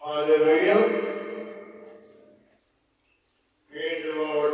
Hallelujah. Praise the Lord.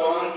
5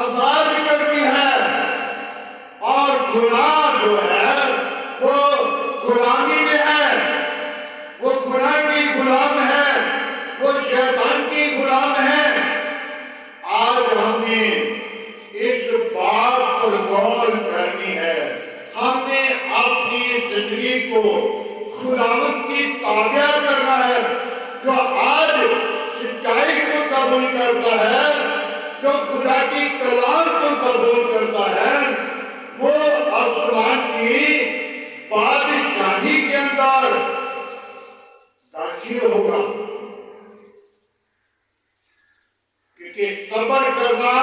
آزاد کرتی ہے، اور گناہ جو ہے وہ غلامی میں ہے، وہ گناہ کی غلام ہے، وہ شیطان کی غلام ہے۔ آج ہم نے اس بات پر غور کرنی ہے، ہم نے اپنی زندگی کو خداوند کی تابع کرنا ہے۔ جو آج سچائی کو قبول کرتا ہے، جو خدا کی کلام کو قبول کرتا ہے، وہ آسمان کی بادشاہی کے اندر داخل ہوگا۔ کیونکہ صبر کرنا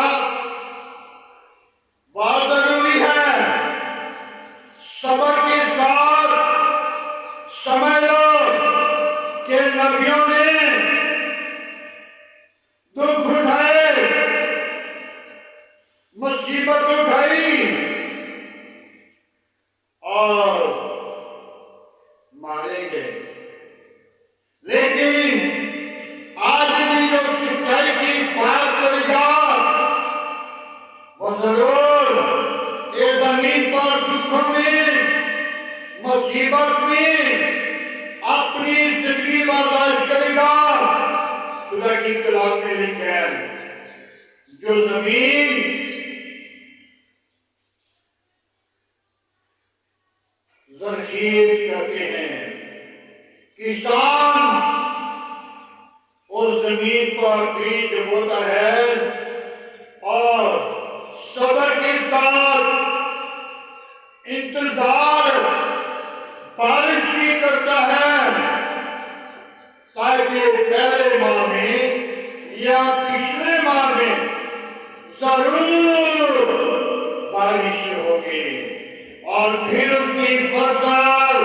بہت ضروری ہے۔ صبر کے ساتھ سمجھ لو کہ نبیوں نے دکھ اٹھائے، مصیبت اٹھائی اور مارے گئے، لیکن آج بھی جو سچائی کی بات کرے گا وہ ضرور یہ زمین پر دکھوں میں، مصیبت میں اپنی زندگی برداشت کرے گا۔ خدا کی کلام میں لکھا ہے جو زمین زرخیز کرتے ہیں، کسان اس زمین پر بیج بوتا ہے اور صبر کے ساتھ انتظار بارش بھی کرتا ہے، تاکہ پہلے ماہ میں یا پچھلے ماہ میں ضرور بارش ہوگی اور پھر اس کی فصل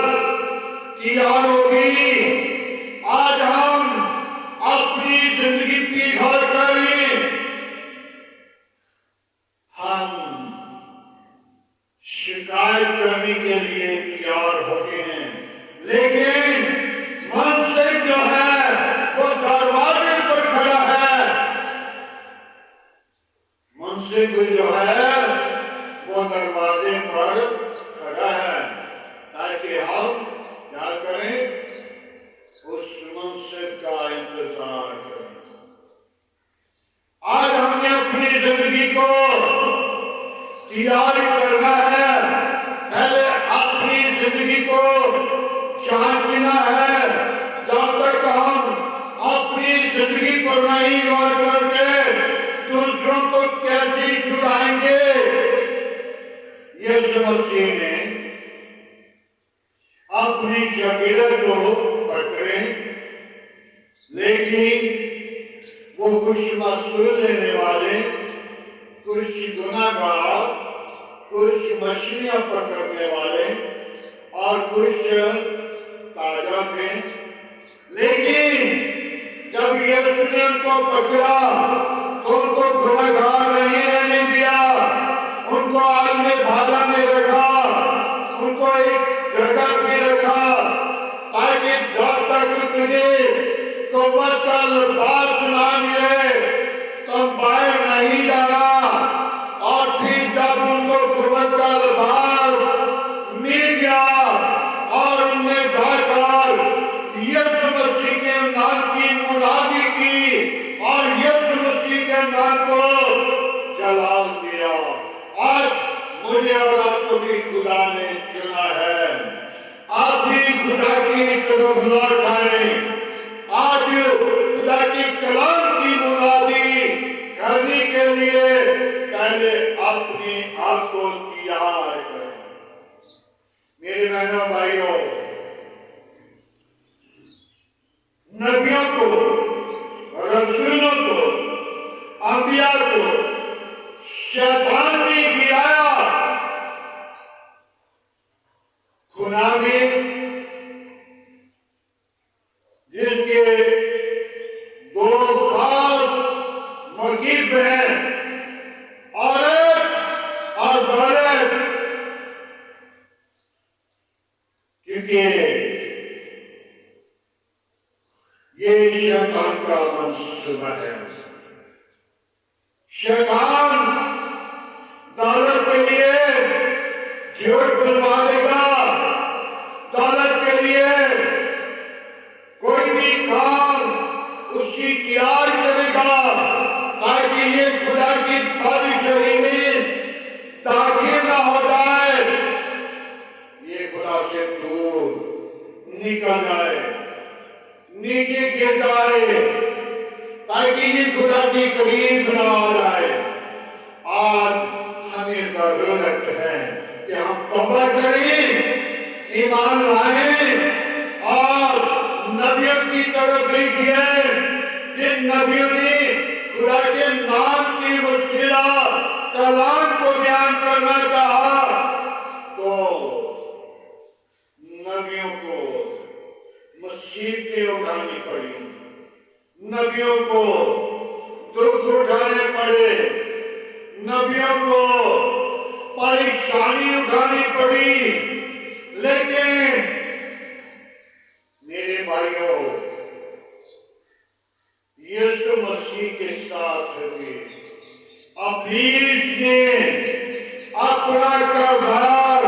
تیار ہوگی۔ آج ہم اپنی زندگی کی غور کریں، ہم شکایت کرنے کے لیے تیار ہوتے ہیں، لیکن منصف جو ہے وہ دروازے پر کھڑا ہے۔ منصف جو ہے وہ دروازے پر کھڑا ہے، تاکہ ہم کیا کریں؟ اس منصف کا انتظار کریں۔ آج ہم نے اپنی زندگی کو تیار کرنا ہے، پہلے اپنی زندگی کو جانچنا ہے۔ جب تک ہم اپنی زندگی پر نہیں غور کرتے، دوسروں کو کیسے چھڑائیں گے؟ یسوع مسیح نے اپنی شاگردوں کو پکڑے، لیکن وہ کچھ محصول لینے والے، کچھ گناہگار، کچھ مچھلیاں پکڑنے والے اور کچھ تاجر تھے، لیکن جب یسوع نے ان کو پکڑا تو ان کو گناہگار نہیں رہنے دیا، ان کو آگ میں بھالا میں رکھا، ان کو ایک جگہ پہ رکھا، تاکہ جب تک تجھے قوت کا لباس نہ ملے تم باہر نہیں جانا۔ اور پھر جب ان کو قوت کا لباس مل گیا اور ان نے جا کر یسوع مسیح کے نام کی منادی کی اور یسوع مسیح کے نام کو جلال دیا۔ آج مجھے اور آپ کو بھی خدا نے چنا ہے، آپ بھی خدا کی طرف لوٹ آئیں۔ آج خدا کی کلام کی منادی کرنے کے لیے پہلے اپنے آپ کو تیار کریں۔ میرے بہنوں بھائیوں، نبیوں کو، رسولوں کو، انبیاء کو شیطان نے گرایا، گناہ میں، جس کے دو خاص مرکب ہیں، عورت اور دولت، کیونکہ یہ شیطان کا منصوبہ ہے۔ شیطان جھوٹ بلوا دے گا دولت کے لیے، کوئی بھی کام اس کی تیار کرے گا تاکہ یہ خدا کی بادشاہی میں داخل نہ ہو جائے، یہ خدا سے دور نکل جائے، نیچے گر جائے، تاکہ یہ خدا کے قریب نہ آ جائے۔ آج ہمیں ضرورت ہے کہ ہم توبہ کریں، ایمان لائیں اور نبیوں کی طرف دیکھیے، جن نبیوں نے خدا کے نام کی وسیلہ کلام کو بیان کرنا چاہا تو نبیوں کو مصیبتیں اٹھانی پڑی، نبیوں کو دکھ اٹھانے پڑے، نبیوں کو پریشانی اٹھانی پڑی، لیکن میرے بھائیوں یسوع مسیح کے ساتھ بھی ابلیس نے اپنا کردار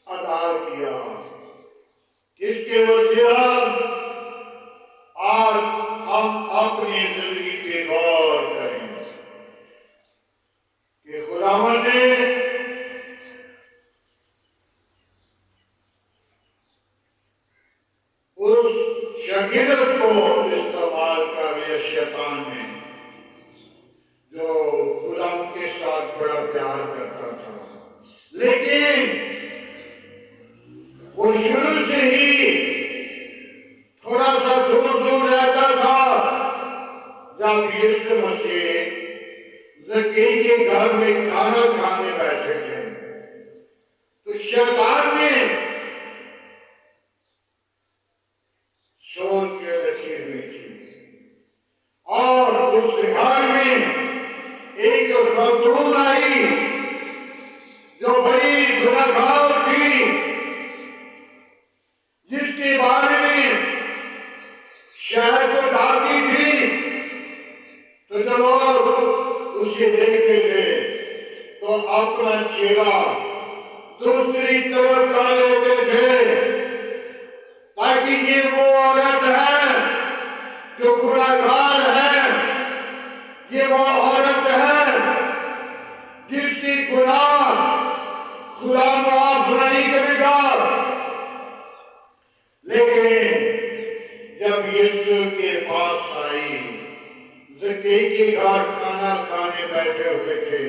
ادا کیا، کس کے وسیلہ؟ آج ہم اپنی زندگی پہ غور کریں کہ خداوند نے اس شاگرد کو استعمال کر لیا شیطان نے، جو غلام کے ساتھ بڑا پیار کرتا تھا، لیکن وہ شروع سے ہی تھوڑا سا دور دور رہتا تھا۔ جب یسوع مسیح زکئی کے گھر میں کھانا کھانے بیٹھے تھے تو شیطان نے سوچ کے رکھی ہوئی تھی، اور اس گھر میں ایک خاتون آئی جو بڑی گنہگار تھی، جس کے بارے میں شہر کو جاتی تھی تو جب لوگ اسے دیکھتے تھے تو اپنا چہرہ دوسری طرف کر لیتے تھے، تاکہ یہ وہ عورت ہے جو گنہگار ہے، یہ وہ عورت ہے جس کی گناہ خدا معاف نہیں کرے گا۔ لیکن جب یسوع کے پاس آئی، زکئی کے گھر کھانا کھانے بیٹھے ہوئے تھے،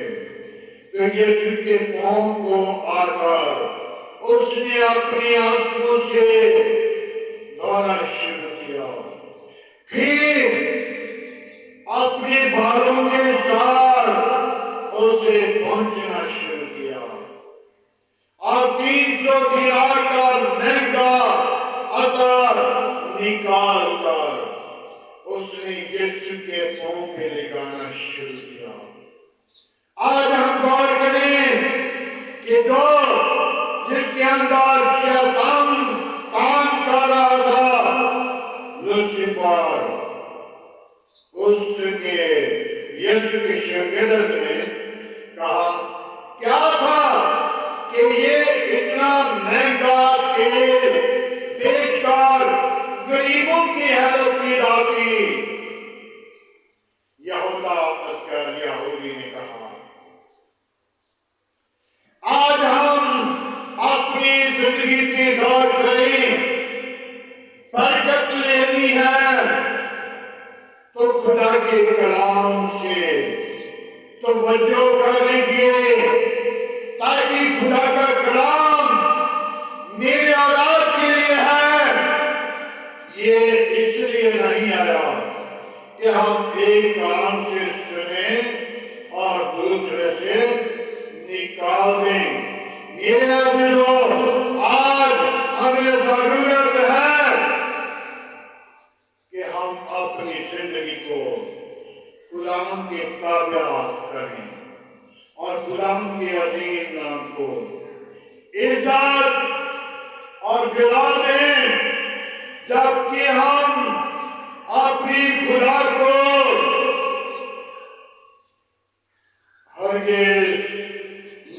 تو یسوع کے پاؤں کو آ کر اس نے اپنی آنسوؤں سے دھونا شروع کیا، پھر اپنے بالوں کے ساتھ اسے پہنچنا شروع کیا، اور 300 دینار کا مہنگا عطر نکال کر اس نے یسوع کے پاؤں پہ لگانا شروع کیا۔ آج ہم غور کریں کہ جس کے اندر شیطان کام کر رہا تھا، لوسیفر، اس کے یسوع کے شاگرد نے کہا کیا تھا کہ یہ اتنا مہنگا تیل بیچ کر غریبوں کی ہیلپ کی جاتی۔ یہودا اسکریہ یہودی نے کہا آج ہم اپنی زندگی پہ غور کریں، برکت لینی ہے تو خدا کے کلام سے توجہ کر لیجیے، تاکہ خدا کا کلام میرے اور آپ کے لیے ہے۔ یہ اس لیے نہیں آیا کہ ہم ایک کام سے سنیں اور دوسرے سے نکال دیں۔ میرے عزیزو، آج ہمیں ضرورت ہے کہ ہم اپنی زندگی کو غلام کے تابع کریں اور غلام کے عظیم نام کو عزت اور جلال دیں، جبکہ ہم اپنی خدا کو ہرگز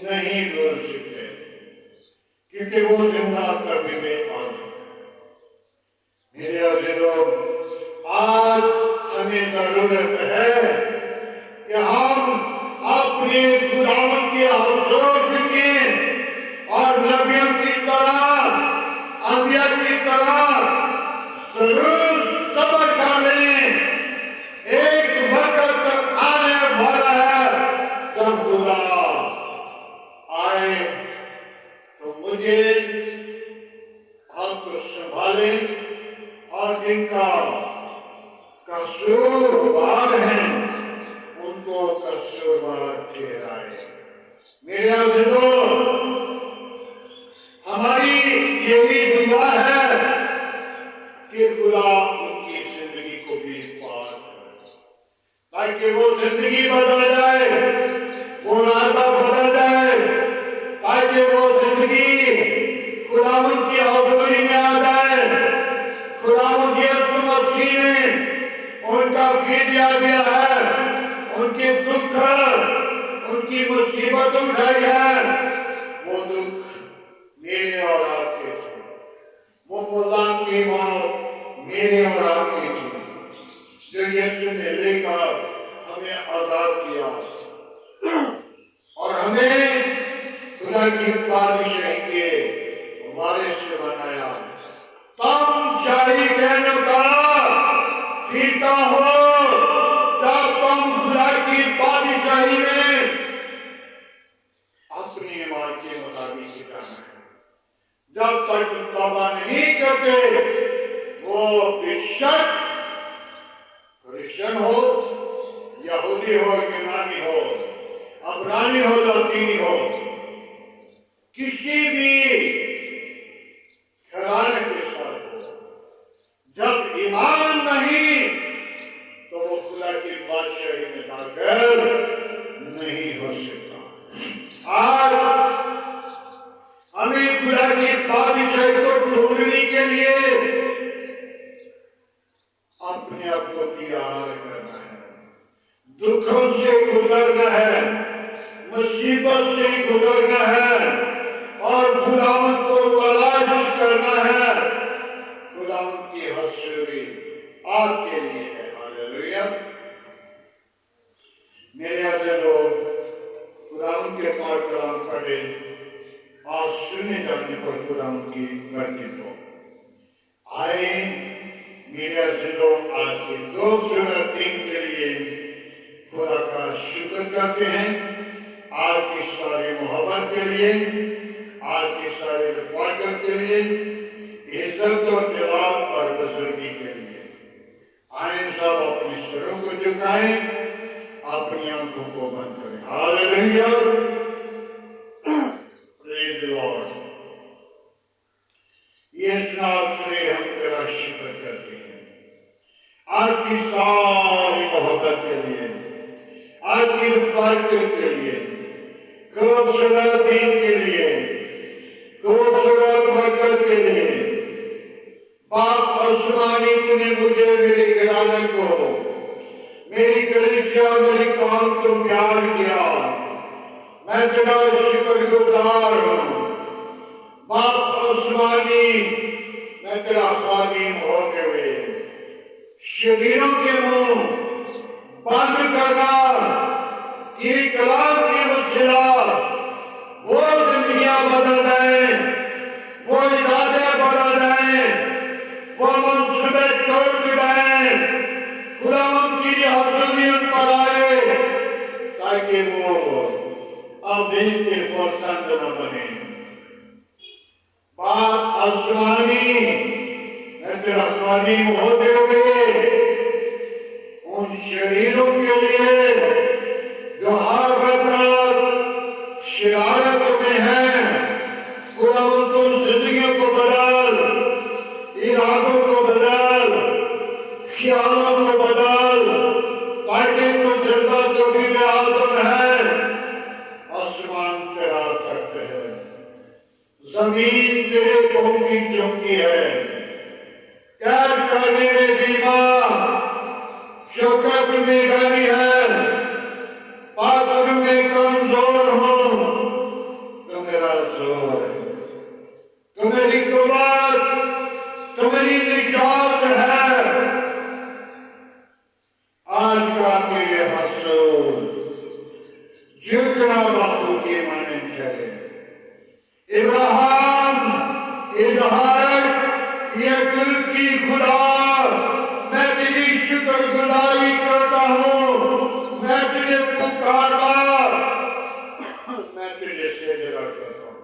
نہیں بھول ہے کہ ہم اپنے خداوند کے حضور کے اور نبیوں کی طرح انبیاء کی طرح ضرور صبر کریں. ایک وقت آنے والا ہے جب خدا آئے تو مجھے حق سنبھالے اور جن کا قصوروار ہیں ان کو قصوروار ٹھہرائے. میرے عزیزو، ہماری یہی دعا ہے کہ خدا ان کی زندگی کو بھی پار کرے تاکہ وہ زندگی بدل جائے، وہ راستہ بدل جائے، تاکہ وہ زندگی خداوند کی حضوری میں آ جائے. خداوند یسوع مسیح نے ان کا فدیہ دیا ہے، ان کے دکھ ان کی مصیبت اٹھائی ہے. وہ دکھ میرے اور آپ کے تھے، وہ ملام کی موت میرے اور آپ کی تھی جو یسوع نے لے کر ہمیں آزاد کیا اور ہمیں خدا کی بادشاہی کے وارث بنایا. تم شاہی کہنے کا سیکھتا ہو جب تم خدا کی بادشاہی میں اپنی ایمان کے مطابق جانا ہے. جب تک توبہ نہیں کرتے وہ بے شک کرسچن ہو، یہودی ہو، یونانی ہو، عبرانی ہو، لاطینی ہو، کسی بھی گھرانے کے ساتھ ہو، جب ایمان نہیں تو وہ خدا کی بادشاہی میں داخل نہیں ہو سکتا. آج ہمیں خدا کی بادشاہی کو ڈھونڈنے کے لیے اپنے آپ کو تیار کرنا ہے، دکھوں سے گزرنا ہے، مصیبت سے گزرنا ہے اور خداوند کو تلاش کرنا ہے. خداوند کی حضوری آپ کے لیے ہے. ہاللیلویا. میرے عزیزو، خداوند کے پاک کلام پڑھے اور سننے جانے پر خداوند کی برکت ہو. آئے میرے عزیزو، آج کے خوبصورت دن کے لیے خدا کا شکر کرتے ہیں. آج کی ساری محبت کے لیے، آج کی ساری رفاقت کے لیے، عزت اور جلال اور بزرگی کے لیے. آئیں سب اپنے سروں کو جھکائیں، اپنی آنکھوں کو بند کریں. ہاللیلویا. پریز دی لارڈ. اس رات سے ہم تیرا شکر کرتے ہیں آج کی ساری محبت کے لیے، آج کی رفاقت کے لیے، خوبصورت دن کے لیے، خوبصورت وقت کے لیے. باپ آسمانی نے مجھے، میرے گھرانے کو، میری کلیسیا، میری قوم کو پیار کیا. میں تیرا شکر گزار ہوں. باپ آسمانی، میں تیرا خادم ہوتے ہوئے شریروں کے منہ بند کرنا، تیری کلام کی وسیلہ وہ زندگیاں بدل جائیں، وہ ارادے بدل جائیں، وہ منصوبے توڑ جائیں. خداوند کی حضوری ان پر آئے تاکہ وہ ابھی کے فرزند نہ بنے. باپ آسمانی، میں تیرا خادم ہوتے ہوئے ان شریروں کے لیے جو ہر وقت شرارت میں ہیں، خداوند تو زندگیوں کو بدل، ارادوں کو بدل، خیالوں کو بدل، تاکہ تو زندہ جو بھی اعظم ہے. آسمان تیرا تخت ہے، زمین تیرے پاؤں کی چوکی ہے. قید کرنے میں دیما، شوکت میں غنی ہے. پاتر میں کمزور ہوں، تو میرا زور ہے، تو میری قوت، تو میری نجات ہے. آج کا یہ حسود جتنا مخلوقی مانند ٹھہرے۔ ابراہیم اظہار یہ دل کی خدا میں تیری شکر گزاری کرتا ہوں، میں تجھے پکارتا، میں تجھے سجدہ کرتا ہوں۔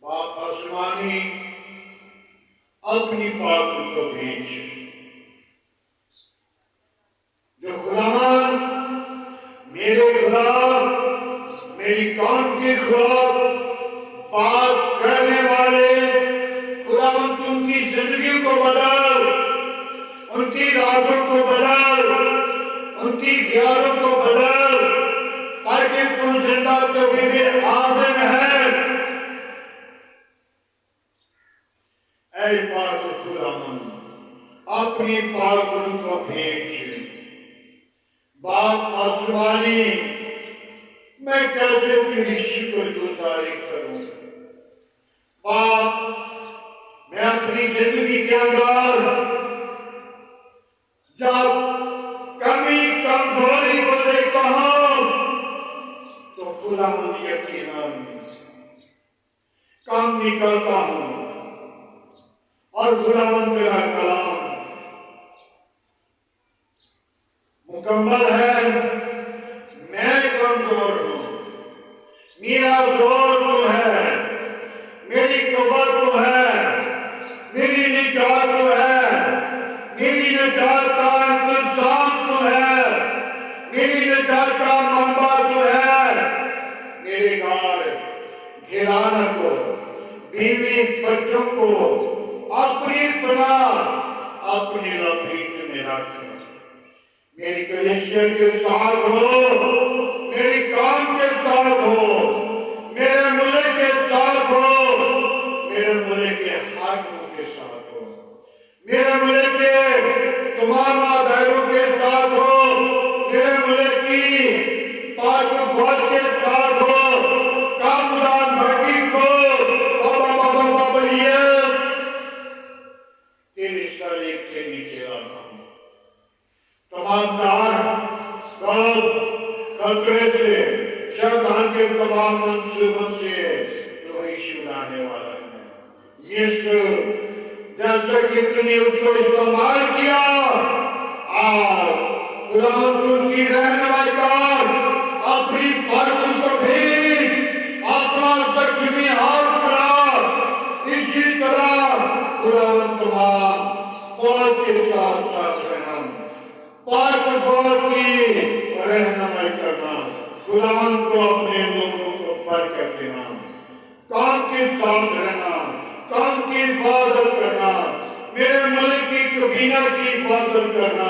باپ آسمانی اپنی باتوں کو بھیج، جو خداوند میرے خدا، میری قوم کے خدا بات کرنے والے، خداوند ان کی زندگی کو بدل، ان کی راتوں کو بدل، ان کی خیالوں کو بدل، تاکہ تم زندہ کبھی بھی عازم ہے۔ اے پاک خداوند اپنی پاکوں کو بھیج۔ باپ آسمانی میں کیسے تیری شکر گزاری کروں؟ باپ میں اپنی زندگی کے اندر جب کمی کمزوری کو دیکھتا ہوں تو خداوند یقیناً کم نکلتا ہوں، اور خداوند تیرا کلام مکمل ہے۔ میں کمزور ہوں، میرا زور تو ہے، میری قوت تو ہے، میری نجات تو ہے، میری نجات کا انتظام تو ہے، میری نجات کا منبع تو ہے۔ میرے گھر گھرانے کو، بیوی بچوں کو اپنی پناہ، اپنی لپیٹ میں رکھ۔ میری کلیسیا کے ساتھ ہو، میری کام کے ساتھ ہو، میرے ملک کے ساتھ ہو، میرے ملک کے حاکموں کے ساتھ ہو، میرے ملک کے تمام دائروں کے ساتھ ہو، میرے ملک کی پاک فوج کے ساتھ ہو، کامران بھٹی کو تیری صلیب کے نیچے رکھا ہوں۔ تمام خطرے سے، شیطان کے تمام منصوبوں سے تو ہی چھڑانے والا ہے۔ یسوع جیسا کہ تو نے اس کو استعمال کیا، آج خداوند اس کی رہنمائی کر، اپنی برکت کو بھیج، اپنا زخمی ہاتھ بڑھا۔ اسی طرح خداوند تمام فوج کے ساتھ ساتھ رہنا، پاک فوج کی رہنمائی کرنا، خداوند کو اپنے لوگوں کو برکت دینا، کام کے ساتھ رہنا، کام کی حفاظت کرنا، میرے ملک کی کابینہ کی حفاظت کرنا،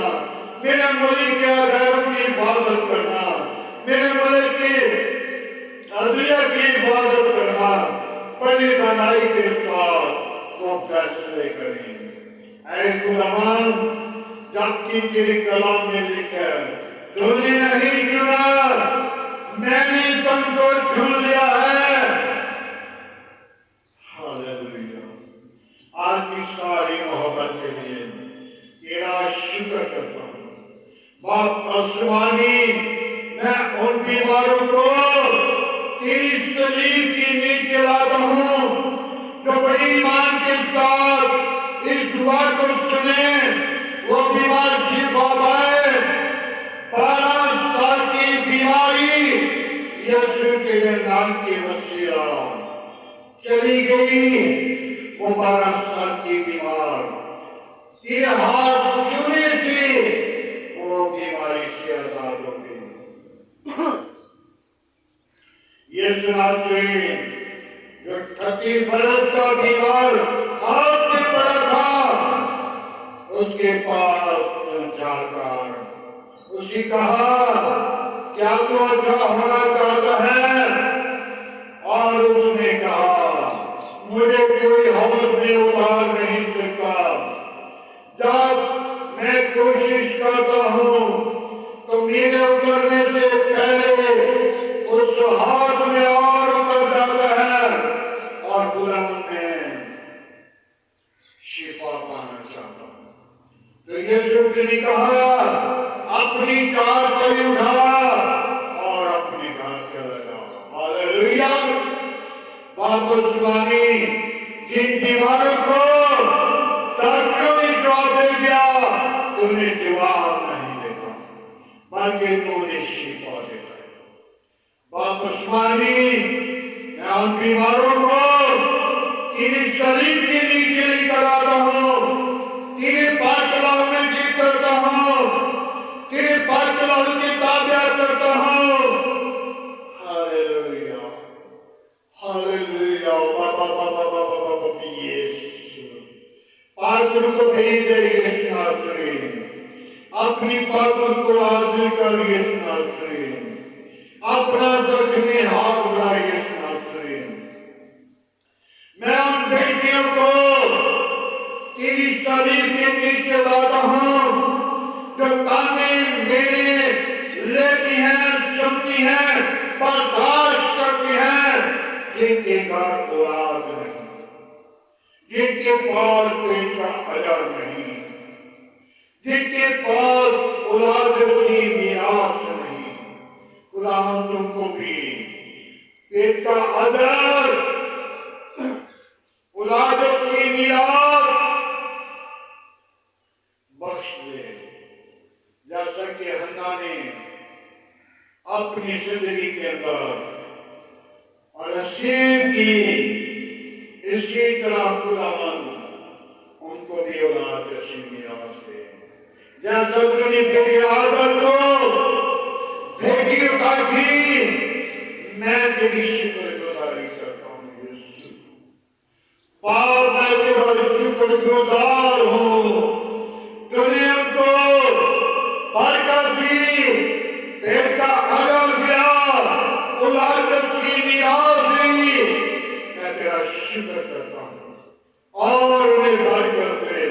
میرے ملک کے اداروں کی حفاظت کرنا، میرے ملک کی عدلیہ کی حفاظت کرنا، بڑی دانائی کے ساتھ وہ فیصلے کریں۔ اے خداوند جبکہ تیرے کلام میں لکھا ہے، تو نے نہیں چنا، میں نے تم کو چن لیا ہے۔ ہاللویا۔ آج کی ساری محبت کے لیے تیرا شکر کرتا ہوں۔ باپ آسمانی میں ان بیماروں کو تیری صلیب کے نیچے لاتا ہوں، جو بڑی ایمان کے ساتھ اس دعا کو سنیں، وہ بیمار شفا پائے۔ 12 سال کی بیماری یسوع کے نام کی وسیلہ چلی گئی۔ وہ 12 سال کی بیمار تیرے ہاتھ چھونے سے وہ بیماری سے آزاد ہو گئی۔ یہ سناتے جو 38 برس کا بیمار ہاتھ پہ پڑا تھا، اس کے پاس پہنچا کر اسی کہا کیا تو اچھا ہونا چاہتا ہے؟ اور اس نے کہا مجھے کوئی حوض میں اتار نہیں سکتا، جب میں کوشش کرتا ہوں تو میرے اترنے سے پہلے اس حوض میں اور اتر جاتا ہے، اور خداوند میں شفا پانا چاہتا ہوں۔ تو یسوع نے کہا اپنی چارپائی اٹھا اور اپنے گھر چلا جاؤ. ہاللیلویا. بات کو سنانی جن دیواروں کو ڈاکٹروں نے جواب دے دیا تو نے جواب نہیں دیتا بلکہ تو نے شفا دیتا. بات کو سنانی میں ان بیماروں کو تیری صلیب کے نیچے لے کر آتا ہوں, تیرے پاک کلام میں گر کرتا ہوں, تیرے پاک کلام کی تابع کرتا ہوں. ہاللیلویا ہاللیلویا. بابا یسوع پاک روح کو بھیج دے یسوع ناصری, اپنی پاک روح کو حاصل کر یسوع ناصری, اپنا زخمی ہاتھ اٹھا یسوع ناصری. میں ان بیٹیوں کو تیری صلیب کے نیچے لاتا ہوں جو تانے میرے لیتی ہیں, سنتی ہیں, برداشت کرتی ہیں, جن کے گھر اولاد نہیں, جن کے پاس پیٹ کا اجر نہیں, جن کے پاس اولاد سی میراث نہیں. خدا تم کو بھی پیٹ کا اجر, اولاد سی میراث بخش دے, جیسا کہ حنا نے اپنی زندگی کے اندر اور نصیب کی, اسی طرح خداوند ان کو بھی اولاد سی میراث دے. جیسا تو نے بیٹی آدم کو بیٹی اٹھا دی, میں تیری شکر گزاری کرتا ہوں یسوع. باپ میں تیرا شکر گزار ہوں, تو نے ہم کو برکت دی, پیٹ کا اجر دیا, اولاد سی میراث دی. میں تیرا شکر کرتا ہوں اور میں برکت دے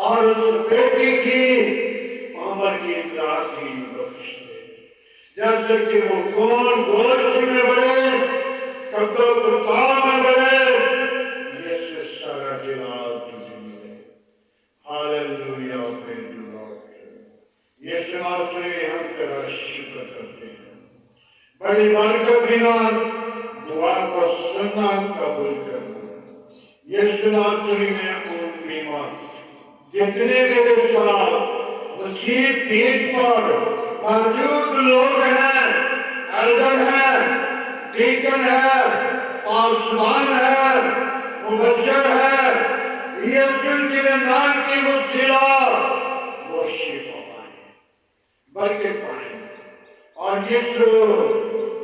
اور اس بیٹی کی عمر کی دراز بخش دے, جیسے کہ وہ کون گوشت میں بڑھے, کدو کتاب میں بڑھے, یہ سارا جلال تجھے ملے. ہاللیلویا. یسوع ناصری ہم تیرا شکر کرتے ہیں. بڑی برکت دینا, دعا کو سننا قبول کرنا. یسوع ناصری نے ان بیمار جتنے میرے ساتھ مسیح پیٹ پر موجود لوگ ہیں, ایلڈر ہیں, ڈیکن ہے, پاسبان ہے, مبشر ہے, یسوع کے نام کی وسیلہ وہ شفا پائیں, برکت پائیں. اور یسوع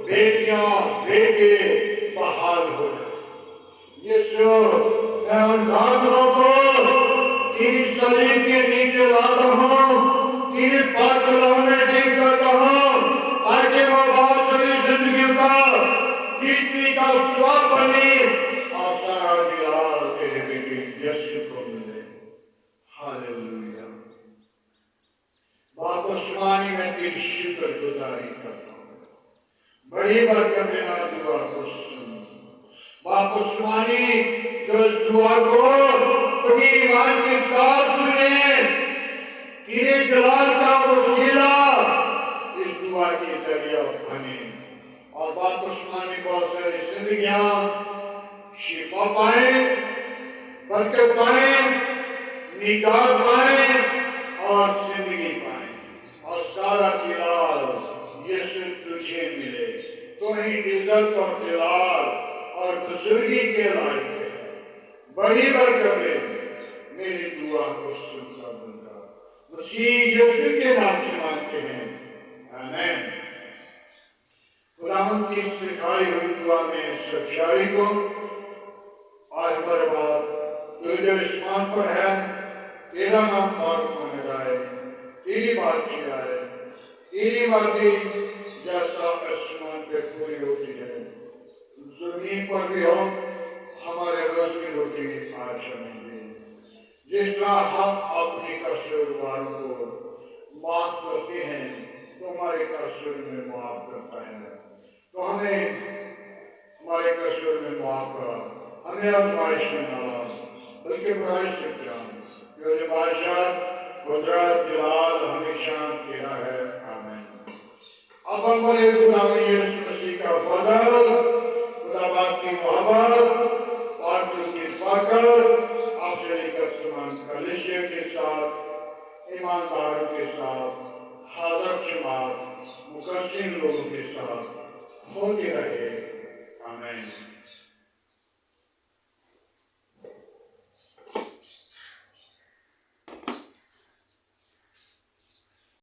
بیٹیاں بیٹے بحال ہو جائیں. یسوع میں ان خاتونوں کو تیری صلیب کے نیچے لاتا ہوں, تیرے پاک کلام میں ڈیل کرتا ہوں, تاکہ وہ بہت ساری زندگیوں کا جیتنے کا سواب بنے اور سارا جلال تیرے بیٹے یسوع کو ملے. ہاللیلویا. باپ عثمانی میں تیری شکر گزاری کرتا ہوں. بڑی برکت دینا, دعا کو سن. باپ عثمانی جو اس دعا کو اپنی ایمان کے ساتھ سنے, تیرے جلال کا وسیلہ اس دعا کے ذریعہ بنے, اور باپ عثمانی بہت ساری زندگیاں شفا پائیں, برکت پائیں, نجات پائیں اور زندگی پائیں, اور سارا جلال یسوع تجھے ملے. تو ہی عزت اور جلال اور بزرگی کے لائق ہے. بڑی برکت ہے. میری دعا کو سنتا بندہ مسیح یسوع کے نام سے مانگتے ہیں, آمین. خداوند کی سکھائی ہوئی دعا میں سچائی کو, آج ہمارے باپ تو جو اسمان پر ہے, تیرا نام پاک مانا جائے, تیری بادشاہی آئے, تیری مرضی جیسا آسمان پہ پوری ہوتی ہے زمین پر بھی ہو. ہمارے روز کی روٹی آج ہمیں دے, جس طرح ہم اپنے قصورواروں کو معاف کرتے ہیں تو ہمارے قصور میں معاف کرتا ہے. تو ہمیں ہمارے قصور میں معاف کر, ہمیں آزمائش میں نہ لا بلکہ برائی سے جان. جو بادشاہ قدرت جلال ہمیشہ تیرا ہے، آمین۔ اب ہمارے خداوند یسوع مسیح کا فضل، خدا باپ کی محبت اور کی فقر آپ سے لے کر تمام کلیسیا کے ساتھ، ایمانداروں کے ساتھ، حاضر شمار مقصر لوگوں کے ساتھ ہوتی رہے، آمین۔